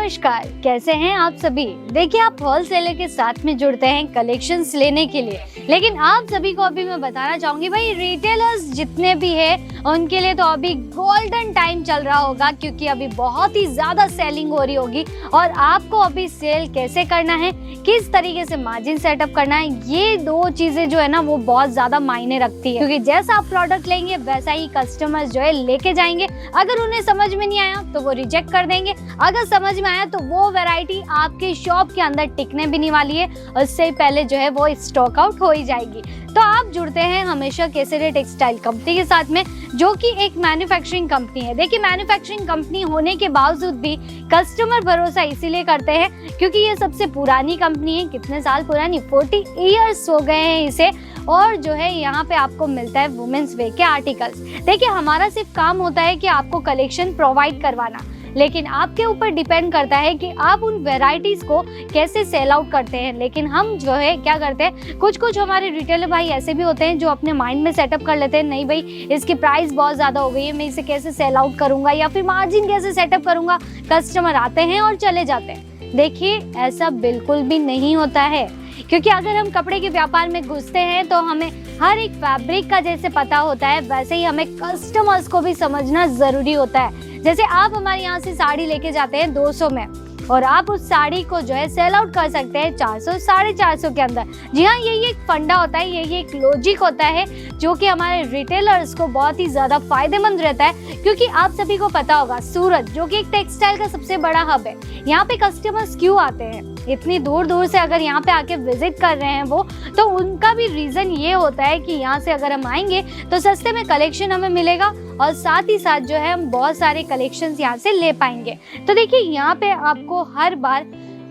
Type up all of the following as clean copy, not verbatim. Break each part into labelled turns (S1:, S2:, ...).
S1: नमस्कार, कैसे हैं आप सभी। देखिए, आप होलसेलर के साथ में जुड़ते हैं कलेक्शंस लेने के लिए, लेकिन आप सभी को अभी मैं बताना चाहूंगी भाई, रिटेलर्स जितने भी हैं उनके लिए तो अभी गोल्डन टाइम चल रहा होगा, क्योंकि अभी बहुत ही ज्यादा सेलिंग हो रही होगी। और आपको अभी सेल कैसे करना है, किस तरीके से मार्जिन सेटअप करना है, ये दो चीजें जो है ना वो बहुत ज्यादा मायने रखती है, क्योंकि जैसा आप प्रोडक्ट लेंगे वैसा ही कस्टमर्स जो है लेके जाएंगे। अगर उन्हें समझ में नहीं आया तो वो रिजेक्ट कर देंगे, अगर समझ में आया तो वो वैरायटी आपके शॉप के अंदर टिकने भी नहीं वाली है, उससे पहले जो है वो स्टॉक आउट हो ही जाएगी। तो आप जुड़ते हैं हमेशा केसरिया टेक्सटाइल कंपनी के साथ में, जो कि एक मैन्युफैक्चरिंग कंपनी है। देखिए, मैन्युफैक्चरिंग कंपनी होने के बावजूद भी कस्टमर भरोसा इसीलिए करते हैं क्योंकि ये सबसे पुरानी कंपनी है। कितने साल पुरानी, 40 इयर्स हो गए हैं इसे। और जो है यहाँ पे आपको मिलता है वुमेन्स वेयर के आर्टिकल्स। देखिए, हमारा सिर्फ काम होता है कि आपको कलेक्शन प्रोवाइड करवाना, लेकिन आपके ऊपर डिपेंड करता है कि आप उन वेराइटीज को कैसे सेल आउट करते हैं। लेकिन हम जो है क्या करते हैं, कुछ हमारे रिटेलर भाई ऐसे भी होते हैं जो अपने माइंड में सेटअप कर लेते हैं, नहीं भाई इसकी प्राइस बहुत ज्यादा हो गई है, मैं इसे कैसे सेल आउट करूंगा या फिर मार्जिन कैसे सेटअप करूंगा। कस्टमर आते हैं और चले जाते हैं। देखिए, ऐसा बिल्कुल भी नहीं होता है, क्योंकि अगर हम कपड़े के व्यापार में घुसते हैं तो हमें हर एक फैब्रिक का जैसे पता होता है, वैसे ही हमें कस्टमर्स को भी समझना जरूरी होता है। जैसे आप हमारे यहाँ से साड़ी लेके जाते हैं 200 में, और आप उस साड़ी को जो है सेल आउट कर सकते हैं 400 450 के अंदर। जी हाँ, यही एक फंडा होता है, यही एक लॉजिक होता है जो कि हमारे रिटेलर्स को बहुत ही ज्यादा फायदेमंद रहता है। क्योंकि आप सभी को पता होगा, सूरत जो कि एक टेक्सटाइल का सबसे बड़ा हब है, यहाँ पे कस्टमर्स क्यों आते हैं इतनी दूर दूर से, अगर यहाँ पे आके विजिट कर रहे हैं वो, तो उनका भी रीजन ये होता है कि यहाँ से अगर हम आएंगे तो सस्ते में कलेक्शन हमें मिलेगा और साथ ही साथ जो है हम बहुत सारे कलेक्शंस यहाँ से ले पाएंगे। तो देखिए, यहाँ पे आपको हर बार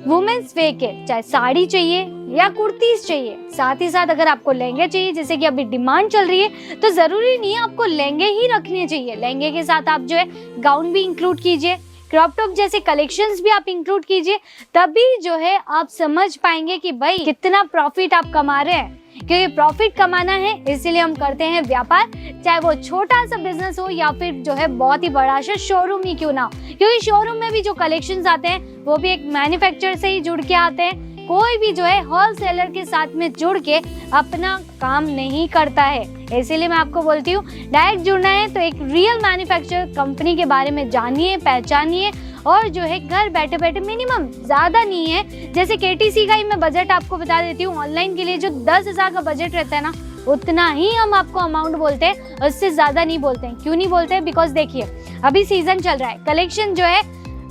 S1: वुमेन्स वेयर के, चाहे साड़ी चाहिए या कुर्तीज चाहिए, साथ ही साथ अगर आपको लहंगे चाहिए, जैसे कि अभी डिमांड चल रही है, तो जरूरी नहीं है आपको लहंगे ही रखने चाहिए। लहंगे के साथ आप जो है गाउन भी इंक्लूड कीजिए, क्रॉप टॉप जैसे कलेक्शंस भी आप इंक्लूड कीजिए, तभी जो है आप समझ पाएंगे कि भाई कितना प्रॉफिट आप कमा रहे हैं। क्योंकि प्रॉफिट कमाना है, इसीलिए हम करते हैं व्यापार, चाहे वो छोटा सा बिजनेस हो या फिर जो है बहुत ही बड़ा सा शोरूम ही क्यों ना हो। क्योंकि शोरूम में भी जो कलेक्शंस आते हैं वो भी एक मैन्युफैक्चरर से ही जुड़ के आते हैं। कोई भी जो है होलसेलर के साथ में जुड़ के अपना काम नहीं करता है। इसीलिए मैं आपको बोलती हूँ, डायरेक्ट जुड़ना है तो एक रियल मैन्युफैक्चरर कंपनी के बारे में जानिए, पहचानिए, और जो है घर बैठे बैठे, मिनिमम ज्यादा नहीं है, जैसे केटीसी का ही मैं बजट आपको बता देती हूँ, ऑनलाइन के लिए जो 10,000 का बजट रहता है ना, उतना ही हम आपको अमाउंट बोलते हैं, उससे ज्यादा नहीं बोलते हैं। क्यों नहीं बोलते हैं? बिकॉज देखिए, अभी सीजन चल रहा है, कलेक्शन जो है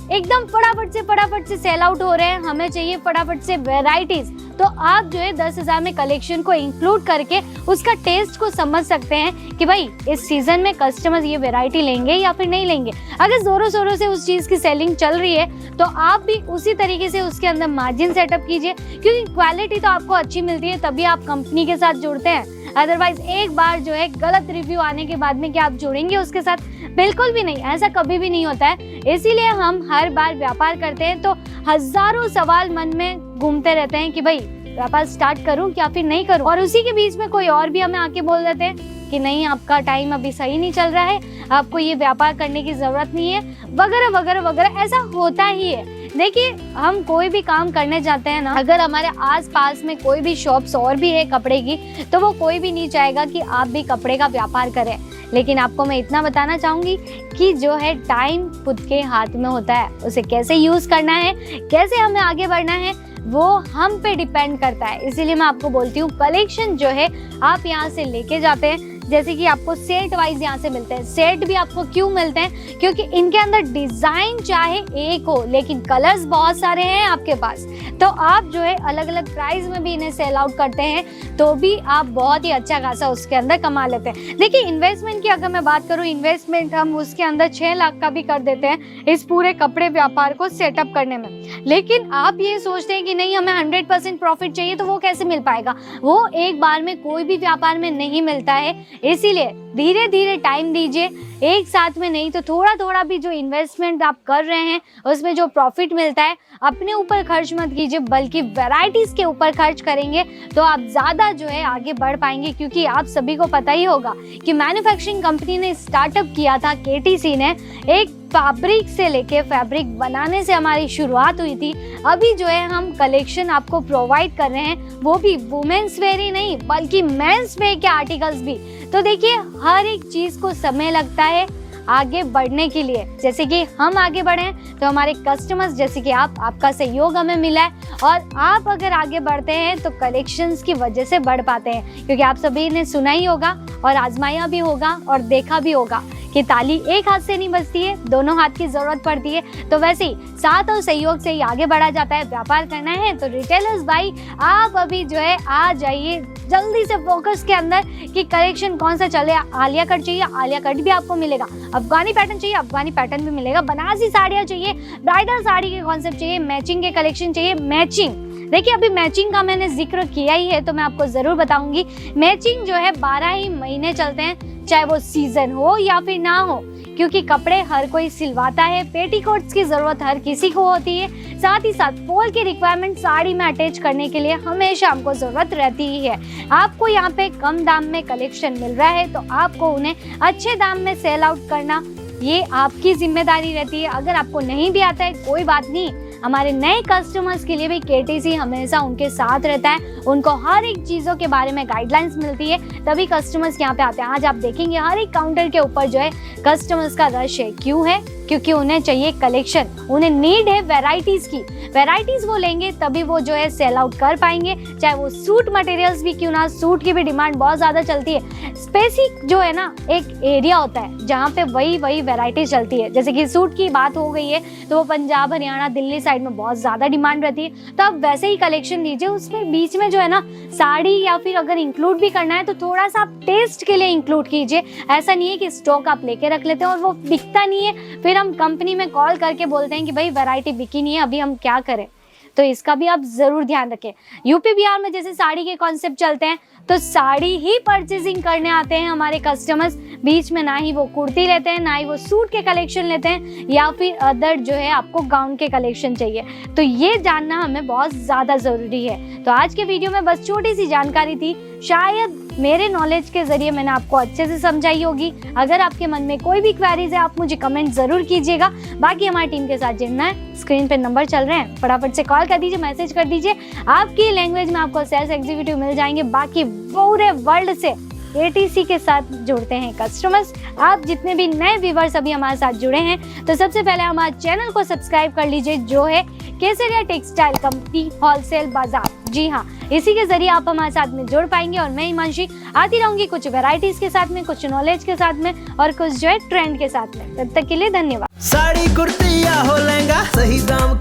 S1: एकदम फटाफट से सेल आउट हो रहे हैं, हमें चाहिए फटाफट से वेराइटीज। तो आप जो है 10,000 में कलेक्शन को इंक्लूड करके उसका टेस्ट को समझ सकते हैं कि भाई इस सीजन में कस्टमर्स ये वेराइटी लेंगे या फिर नहीं लेंगे। अगर जोरों शोरों से उस चीज की सेलिंग चल रही है तो आप भी उसी तरीके से उसके अंदर मार्जिन सेटअप कीजिए, क्योंकि क्वालिटी तो आपको अच्छी मिलती है तभी आप कंपनी के साथ जुड़ते हैं। अदरवाइज एक बार जो है गलत रिव्यू आने के बाद में क्या आप जुड़ेंगे उसके साथ? बिल्कुल भी नहीं, ऐसा कभी भी नहीं होता है। इसीलिए हम हर बार व्यापार करते हैं तो हजारों सवाल मन में घूमते रहते हैं कि भाई व्यापार स्टार्ट करूं या फिर नहीं करूं, और उसी के बीच में कोई और भी हमें आके बोल देते हैं कि नहीं, आपका टाइम अभी सही नहीं चल रहा है, आपको ये व्यापार करने की जरूरत नहीं है, वगैरह वगैरह वगैरह। ऐसा होता ही है। देखिए, हम कोई भी काम करने जाते हैं ना, अगर हमारे आसपास में कोई भी शॉप्स और भी है कपड़े की, तो वो कोई भी नहीं चाहेगा कि आप भी कपड़े का व्यापार करें। लेकिन आपको मैं इतना बताना चाहूंगी कि जो है टाइम खुद के हाथ में होता है, उसे कैसे यूज करना है, कैसे हमें आगे बढ़ना है, वो हम पे डिपेंड करता है। इसीलिए मैं आपको बोलती हूँ, कलेक्शन जो है आप यहाँ से लेके जाते हैं, जैसे कि आपको सेट वाइज यहाँ से मिलते हैं। सेट भी आपको क्यों मिलते हैं? क्योंकि इनके अंदर डिजाइन चाहे एक हो, लेकिन कलर्स बहुत सारे हैं आपके पास, तो आप जो है अलग अलग प्राइस में भी इन्हें सेल आउट करते हैं, तो भी आप बहुत ही अच्छा खासा उसके अंदर कमा लेते हैं। देखिए, इन्वेस्टमेंट की अगर मैं बात करूँ, इन्वेस्टमेंट हम उसके अंदर 6 लाख का भी कर देते हैं इस पूरे कपड़े व्यापार को सेटअप करने में। लेकिन आप ये सोचते हैं कि नहीं, हमें 100% प्रॉफिट चाहिए, तो वो कैसे मिल पाएगा? वो एक बार में कोई भी व्यापार में नहीं मिलता है। इसीलिए धीरे धीरे टाइम दीजिए, एक साथ में नहीं तो थोड़ा थोड़ा भी जो इन्वेस्टमेंट आप कर रहे हैं उसमें जो प्रॉफिट मिलता है अपने ऊपर खर्च मत कीजिए, बल्कि वैरायटीज के ऊपर खर्च करेंगे तो आप ज्यादा जो है आगे बढ़ पाएंगे। क्योंकि आप सभी को पता ही होगा कि मैन्युफैक्चरिंग कंपनी ने स्टार्टअप किया था, केटीसी ने, एक फैब्रिक से लेके फैब्रिक बनाने से हमारी शुरुआत हुई थी, अभी जो है हम कलेक्शन आपको प्रोवाइड कर रहे हैं, वो भी वुमेन्स वेयर ही नहीं बल्कि मेंस वेयर के आर्टिकल्स भी। तो देखिए हर एक चीज को समय लगता है आगे बढ़ने के लिए। जैसे कि हम आगे बढ़े तो हमारे कस्टमर्स जैसे कि आपका सहयोग हमें मिला है, और आप अगर आगे बढ़ते हैं तो कलेक्शंस की वजह से बढ़ पाते हैं। क्योंकि आप सभी ने सुना ही होगा और आजमाया भी होगा और देखा भी होगा कि ताली एक हाथ से नहीं बजती है, दोनों हाथ की जरूरत पड़ती है। तो वैसे ही साथ और सहयोग से ही आगे बढ़ा जाता है। व्यापार करना है तो रिटेलर्स भाई आप अभी जो है आ जाइए जल्दी से फोकस के अंदर कि कलेक्शन कौन सा चले। आलिया कट चाहिए, आलिया कट भी आपको मिलेगा। अफगानी पैटर्न चाहिए, अफगानी पैटर्न भी मिलेगा। बनारसी साड़ियाँ चाहिए, ब्राइडल साड़ी के कॉन्सेप्ट चाहिए, मैचिंग के कलेक्शन चाहिए। मैचिंग देखिए अभी मैचिंग का मैंने जिक्र किया ही है तो मैं आपको जरूर बताऊंगी। मैचिंग जो है 12 ही महीने चलते हैं, चाहे वो सीजन हो या फिर ना हो, क्योंकि कपड़े हर कोई सिलवाता है। पेटीकोट्स की जरूरत हर किसी को होती है, साथ ही साथ फॉल की रिक्वायरमेंट साड़ी में अटैच करने के लिए हमेशा हमको जरूरत रहती ही है। आपको यहाँ पे कम दाम में कलेक्शन मिल रहा है तो आपको उन्हें अच्छे दाम में सेल आउट करना ये आपकी जिम्मेदारी रहती है। अगर आपको नहीं भी आता है कोई बात नहीं, हमारे नए कस्टमर्स के लिए भी केटीसी हमेशा उनके साथ रहता है। उनको हर एक चीज़ों के बारे में गाइडलाइंस मिलती है, तभी कस्टमर्स यहाँ पे आते हैं। आज आप देखेंगे हर एक काउंटर के ऊपर जो है कस्टमर्स का रश है। क्यों है? क्योंकि उन्हें चाहिए कलेक्शन, उन्हें नीड है वैरायटीज की। वैरायटीज वो लेंगे तभी वो जो है सेल आउट कर पाएंगे। चाहे वो सूट मटेरियल्स भी क्यों ना, सूट की भी डिमांड बहुत ज़्यादा चलती है। स्पेसिफिक जो है ना एक एरिया होता है जहाँ पे वही वैरायटी चलती है। जैसे कि सूट की बात हो गई है तो वो पंजाब, हरियाणा, दिल्ली साइड में बहुत ज़्यादा डिमांड रहती है। तो आप वैसे ही कलेक्शन दीजिए। उसमें बीच में जो है ना साड़ी या फिर अगर इंक्लूड भी करना है तो थोड़ा सा आप टेस्ट के लिए इंक्लूड कीजिए। ऐसा नहीं है कि स्टॉक आप लेके रख लेते हैं और वो बिकता नहीं है, फिर हम कंपनी में कॉल करके बोलते हैं कि भाई वैरायटी बिकी नहीं है, अभी हम क्या करें। तो इसका भी आप जरूर ध्यान रखें। यूपी बिहार में जैसे साड़ी के कॉन्सेप्ट चलते हैं तो साड़ी ही परचेजिंग करने आते हैं हमारे कस्टमर्स। बीच में ना ही वो कुर्ती लेते हैं, ना ही वो सूट के कलेक्शन लेते हैं, या फिर अदर जो है आपको गाउन के कलेक्शन चाहिए। तो ये जानना हमें बहुत ज़्यादा ज़रूरी है। तो आज के वीडियो में बस छोटी सी जानकारी थी, शायद मेरे नॉलेज के जरिए मैंने आपको अच्छे से समझाई होगी। अगर आपके मन में कोई भी क्वेरीज है आप मुझे कमेंट जरूर कीजिएगा। बाकी हमारी टीम के साथ जुड़ना है, स्क्रीन पे नंबर चल रहे हैं, फटाफट से कॉल कर दीजिए, मैसेज कर दीजिए। आपकी लैंग्वेज में आपको सेल्स एग्जीक्यूटिव मिल जाएंगे। बाकी पूरे वर्ल्ड से एटीसी के साथ जुड़ते हैं कस्टमर्स। आप जितने भी नए व्यूवर्स अभी हमारे साथ जुड़े हैं तो सबसे पहले हमारे चैनल को सब्सक्राइब कर लीजिए, जो है केसरिया टेक्सटाइल कंपनी होलसेल बाजार। जी हाँ, इसी के जरिए आप हमारे साथ में जुड़ पाएंगे। और मैं हिमांशी आती रहूंगी कुछ वैरायटीज के साथ में, कुछ नॉलेज के साथ में और कुछ जो है ट्रेंड के साथ में। तब तक के लिए धन्यवाद।
S2: साड़ी कुर्ती या हो लहंगा, सही दाम